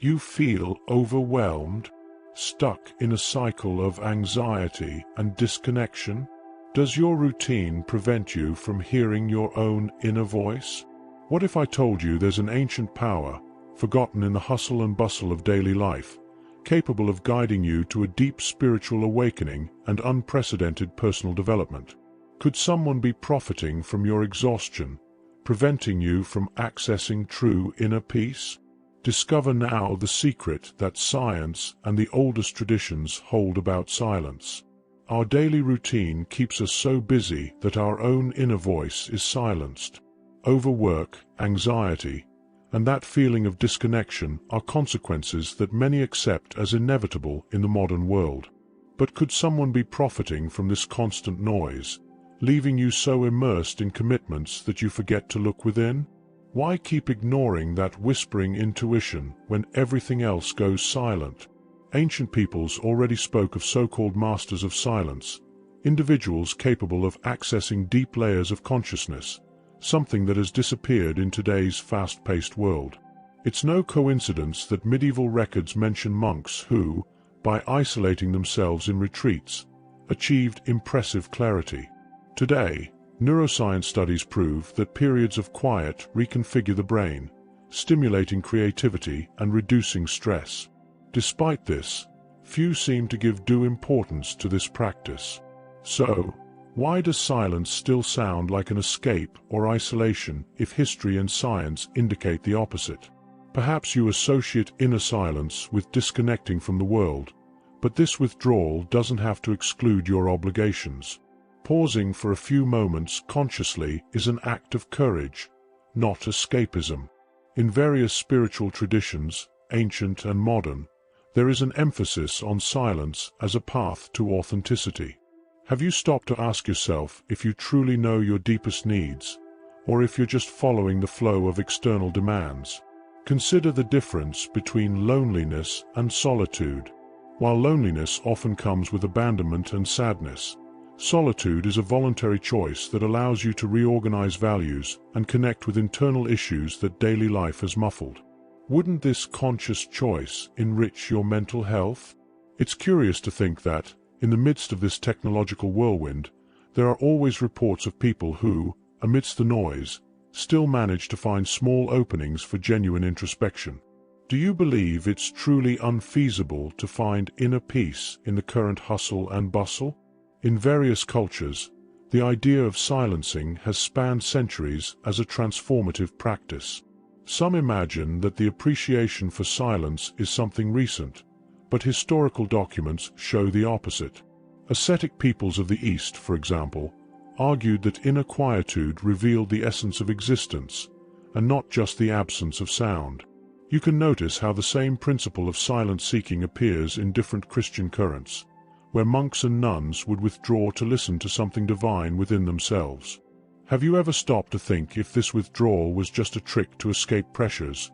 You feel overwhelmed, stuck in a cycle of anxiety and disconnection? Does your routine prevent you from hearing your own inner voice? What if I told you there's an ancient power, forgotten in the hustle and bustle of daily life, capable of guiding you to a deep spiritual awakening and unprecedented personal development? Could someone be profiting from your exhaustion, preventing you from accessing true inner peace? Discover now the secret that science and the oldest traditions hold about silence. Our daily routine keeps us so busy that our own inner voice is silenced. Overwork, anxiety, and that feeling of disconnection are consequences that many accept as inevitable in the modern world. But could someone be profiting from this constant noise, leaving you so immersed in commitments that you forget to look within? Why keep ignoring that whispering intuition when everything else goes silent? Ancient peoples already spoke of so-called masters of silence, individuals capable of accessing deep layers of consciousness, something that has disappeared in today's fast-paced world. It's no coincidence that medieval records mention monks who, by isolating themselves in retreats, achieved impressive clarity. Today, neuroscience studies prove that periods of quiet reconfigure the brain, stimulating creativity and reducing stress. Despite this, few seem to give due importance to this practice. So, why does silence still sound like an escape or isolation if history and science indicate the opposite? Perhaps you associate inner silence with disconnecting from the world, but this withdrawal doesn't have to exclude your obligations. Pausing for a few moments consciously is an act of courage, not escapism. In various spiritual traditions, ancient and modern, there is an emphasis on silence as a path to authenticity. Have you stopped to ask yourself if you truly know your deepest needs, or if you're just following the flow of external demands? Consider the difference between loneliness and solitude. While loneliness often comes with abandonment and sadness, solitude is a voluntary choice that allows you to reorganize values and connect with internal issues that daily life has muffled. Wouldn't this conscious choice enrich your mental health? It's curious to think that, in the midst of this technological whirlwind, there are always reports of people who, amidst the noise, still manage to find small openings for genuine introspection. Do you believe it's truly unfeasible to find inner peace in the current hustle and bustle? In various cultures, the idea of silencing has spanned centuries as a transformative practice. Some imagine that the appreciation for silence is something recent, but historical documents show the opposite. Ascetic peoples of the East, for example, argued that inner quietude revealed the essence of existence, and not just the absence of sound. You can notice how the same principle of silence-seeking appears in different Christian currents, where monks and nuns would withdraw to listen to something divine within themselves. Have you ever stopped to think if this withdrawal was just a trick to escape pressures,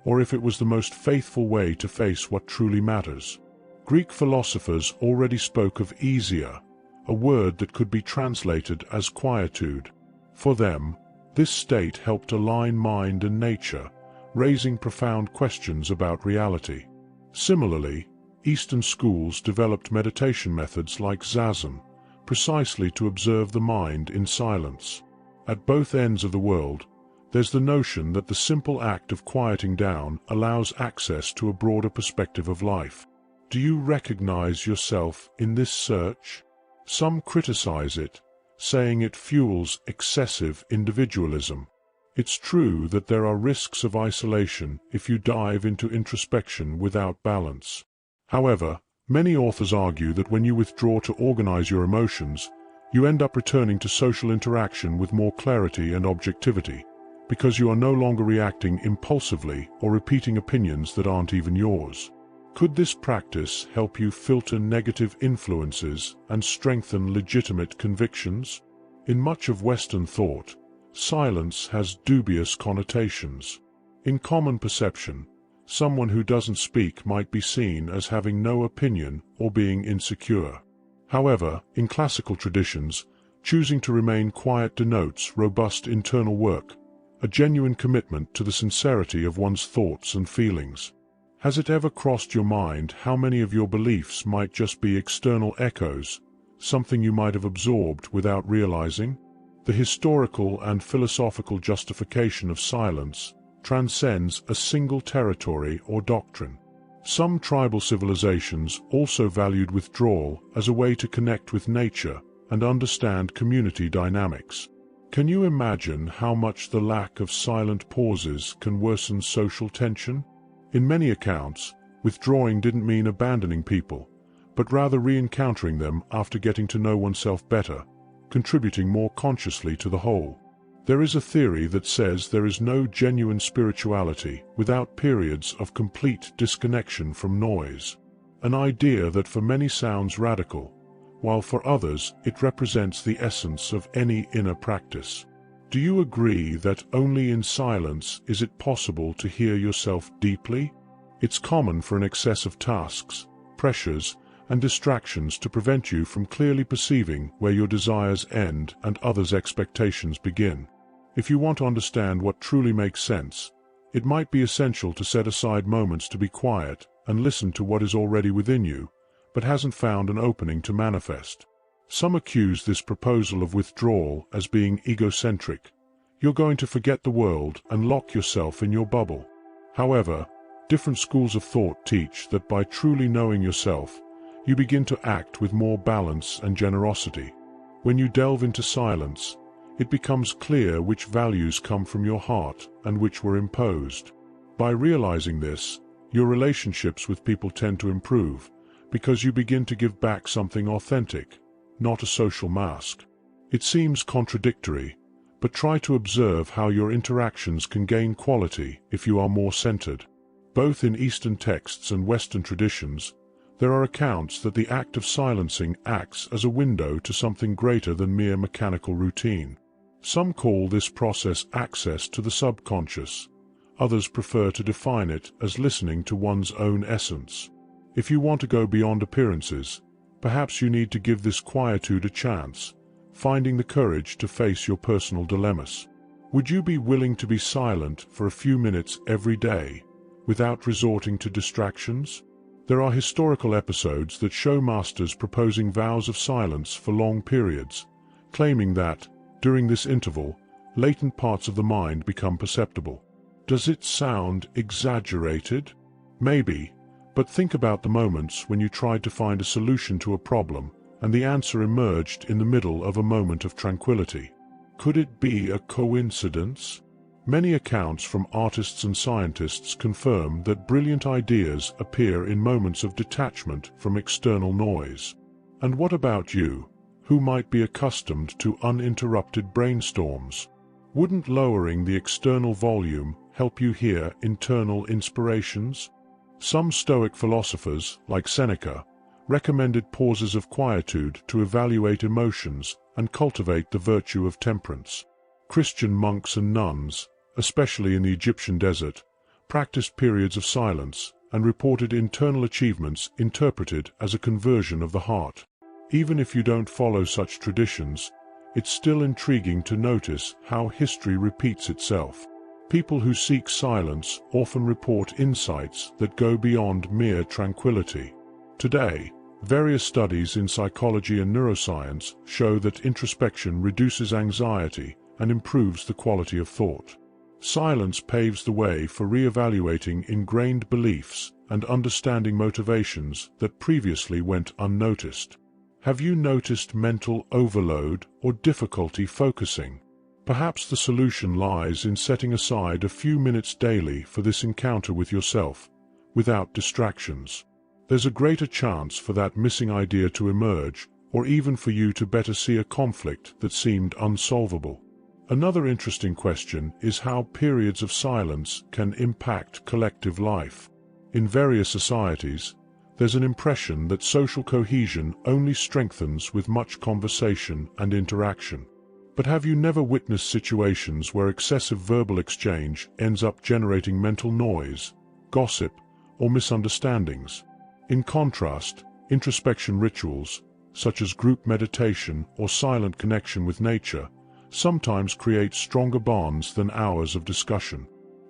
or if it was the most faithful way to face what truly matters? Greek philosophers already spoke of eisia, a word that could be translated as quietude. For them, this state helped align mind and nature, raising profound questions about reality. Similarly, Eastern schools developed meditation methods like Zazen, precisely to observe the mind in silence. At both ends of the world, there's the notion that the simple act of quieting down allows access to a broader perspective of life. Do you recognize yourself in this search? Some criticize it, saying it fuels excessive individualism. It's true that there are risks of isolation if you dive into introspection without balance. However, many authors argue that when you withdraw to organize your emotions, you end up returning to social interaction with more clarity and objectivity, because you are no longer reacting impulsively or repeating opinions that aren't even yours. Could this practice help you filter negative influences and strengthen legitimate convictions? In much of Western thought, silence has dubious connotations. In common perception, someone who doesn't speak might be seen as having no opinion or being insecure. However, in classical traditions, choosing to remain quiet denotes robust internal work, a genuine commitment to the sincerity of one's thoughts and feelings. Has it ever crossed your mind how many of your beliefs might just be external echoes, something you might have absorbed without realizing? The historical and philosophical justification of silence transcends a single territory or doctrine. Some tribal civilizations also valued withdrawal as a way to connect with nature and understand community dynamics. Can you imagine how much the lack of silent pauses can worsen social tension? In many accounts, withdrawing didn't mean abandoning people, but rather re-encountering them after getting to know oneself better, contributing more consciously to the whole. There is a theory that says there is no genuine spirituality without periods of complete disconnection from noise, an idea that for many sounds radical, while for others it represents the essence of any inner practice. Do you agree that only in silence is it possible to hear yourself deeply? It's common for an excess of tasks, pressures, and distractions to prevent you from clearly perceiving where your desires end and others' expectations begin. If you want to understand what truly makes sense, it might be essential to set aside moments to be quiet and listen to what is already within you, but hasn't found an opening to manifest. Some accuse this proposal of withdrawal as being egocentric. You're going to forget the world and lock yourself in your bubble. However, different schools of thought teach that by truly knowing yourself, you begin to act with more balance and generosity. When you delve into silence, it becomes clear which values come from your heart and which were imposed. By realizing this, your relationships with people tend to improve, because you begin to give back something authentic, not a social mask. It seems contradictory, but try to observe how your interactions can gain quality if you are more centered. Both in Eastern texts and Western traditions, there are accounts that the act of silencing acts as a window to something greater than mere mechanical routine. Some call this process access to the subconscious. Others prefer to define it as listening to one's own essence. If you want to go beyond appearances, perhaps you need to give this quietude a chance, finding the courage to face your personal dilemmas. Would you be willing to be silent for a few minutes every day, without resorting to distractions? There are historical episodes that show masters proposing vows of silence for long periods, claiming that, during this interval, latent parts of the mind become perceptible. Does it sound exaggerated? Maybe, but think about the moments when you tried to find a solution to a problem and the answer emerged in the middle of a moment of tranquility. Could it be a coincidence? Many accounts from artists and scientists confirm that brilliant ideas appear in moments of detachment from external noise. And what about you, who might be accustomed to uninterrupted brainstorms? Wouldn't lowering the external volume help you hear internal inspirations? Some Stoic philosophers, like Seneca, recommended pauses of quietude to evaluate emotions and cultivate the virtue of temperance. Christian monks and nuns, especially in the Egyptian desert, practiced periods of silence and reported internal achievements interpreted as a conversion of the heart. Even if you don't follow such traditions, it's still intriguing to notice how history repeats itself. People who seek silence often report insights that go beyond mere tranquility. Today, various studies in psychology and neuroscience show that introspection reduces anxiety and improves the quality of thought. Silence paves the way for re-evaluating ingrained beliefs and understanding motivations that previously went unnoticed. Have you noticed mental overload or difficulty focusing? Perhaps the solution lies in setting aside a few minutes daily for this encounter with yourself, without distractions. There's a greater chance for that missing idea to emerge, or even for you to better see a conflict that seemed unsolvable. Another interesting question is how periods of silence can impact collective life. In various societies, there's an impression that social cohesion only strengthens with much conversation and interaction. But have you never witnessed situations where excessive verbal exchange ends up generating mental noise, gossip, or misunderstandings? In contrast, introspection rituals, such as group meditation or silent connection with nature, sometimes create stronger bonds than hours of discussion.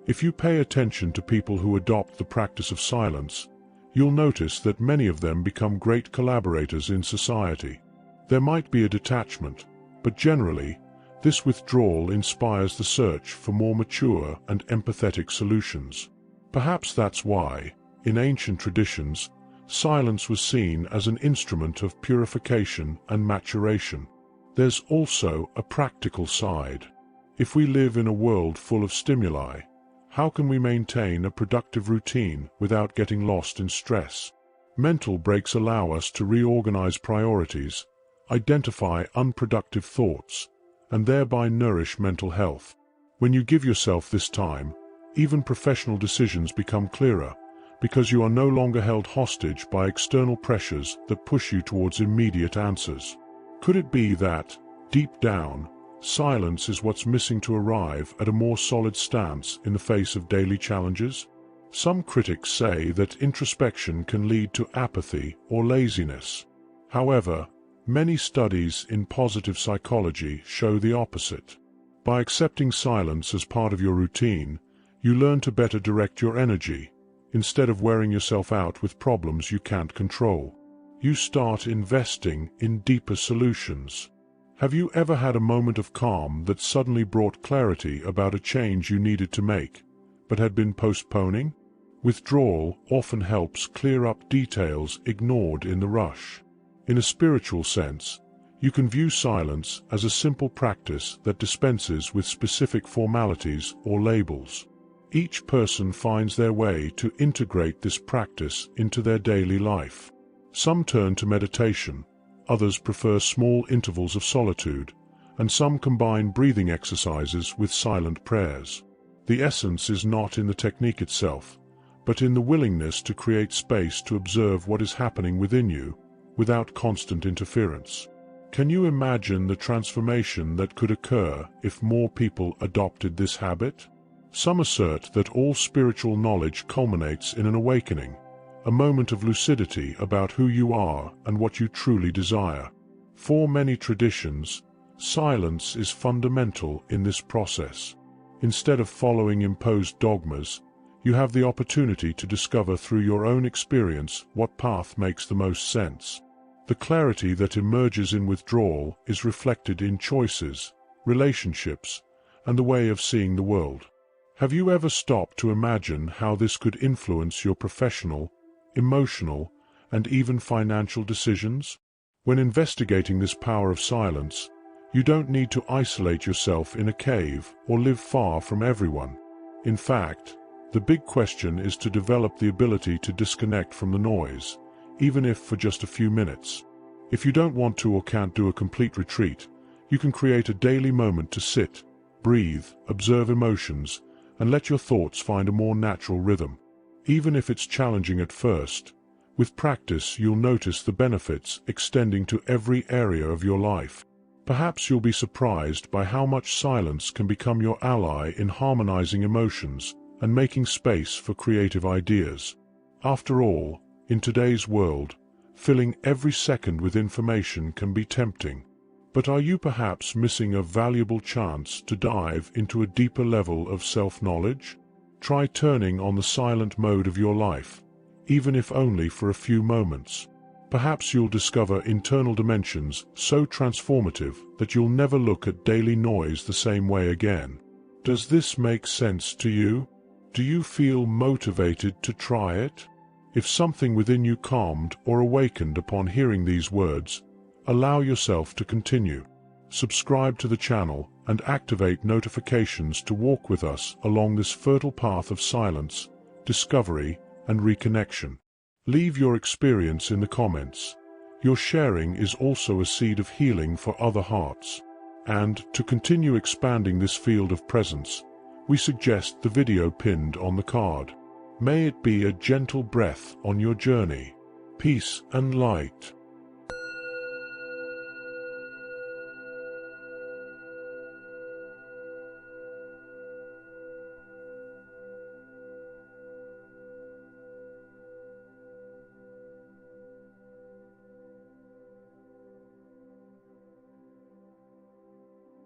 If you pay attention to people who adopt the practice of silence, you'll notice that many of them become great collaborators in society. There might be a detachment, but generally, this withdrawal inspires the search for more mature and empathetic solutions. Perhaps that's why, in ancient traditions, silence was seen as an instrument of purification and maturation. There's also a practical side. If we live in a world full of stimuli, how can we maintain a productive routine without getting lost in stress? Mental breaks allow us to reorganize priorities, identify unproductive thoughts, and thereby nourish mental health. When you give yourself this time, even professional decisions become clearer, because you are no longer held hostage by external pressures that push you towards immediate answers. Could it be that, deep down, silence is what's missing to arrive at a more solid stance in the face of daily challenges? Some critics say that introspection can lead to apathy or laziness. However, many studies in positive psychology show the opposite. By accepting silence as part of your routine, you learn to better direct your energy, instead of wearing yourself out with problems you can't control. You start investing in deeper solutions. Have you ever had a moment of calm that suddenly brought clarity about a change you needed to make, but had been postponing? Withdrawal often helps clear up details ignored in the rush. In a spiritual sense, you can view silence as a simple practice that dispenses with specific formalities or labels. Each person finds their way to integrate this practice into their daily life. Some turn to meditation, others prefer small intervals of solitude, and some combine breathing exercises with silent prayers. The essence is not in the technique itself, but in the willingness to create space to observe what is happening within you, without constant interference. Can you imagine the transformation that could occur if more people adopted this habit? Some assert that all spiritual knowledge culminates in an awakening, a moment of lucidity about who you are and what you truly desire. For many traditions, silence is fundamental in this process. Instead of following imposed dogmas, you have the opportunity to discover through your own experience what path makes the most sense. The clarity that emerges in withdrawal is reflected in choices, relationships, and the way of seeing the world. Have you ever stopped to imagine how this could influence your professional, emotional, and even financial decisions? When investigating this power of silence, you don't need to isolate yourself in a cave or live far from everyone. In fact, the big question is to develop the ability to disconnect from the noise, even if for just a few minutes. If you don't want to or can't do a complete retreat, you can create a daily moment to sit, breathe, observe emotions, and let your thoughts find a more natural rhythm. Even if it's challenging at first, with practice you'll notice the benefits extending to every area of your life. Perhaps you'll be surprised by how much silence can become your ally in harmonizing emotions and making space for creative ideas. After all, in today's world, filling every second with information can be tempting. But are you perhaps missing a valuable chance to dive into a deeper level of self-knowledge? Try turning on the silent mode of your life, even if only for a few moments. Perhaps you'll discover internal dimensions so transformative that you'll never look at daily noise the same way again. Does this make sense to you? Do you feel motivated to try it? If something within you calmed or awakened upon hearing these words, allow yourself to continue. Subscribe to the channel and activate notifications to walk with us along this fertile path of silence, discovery, and reconnection. Leave your experience in the comments. Your sharing is also a seed of healing for other hearts. And to continue expanding this field of presence, we suggest the video pinned on the card. May it be a gentle breath on your journey. Peace and light.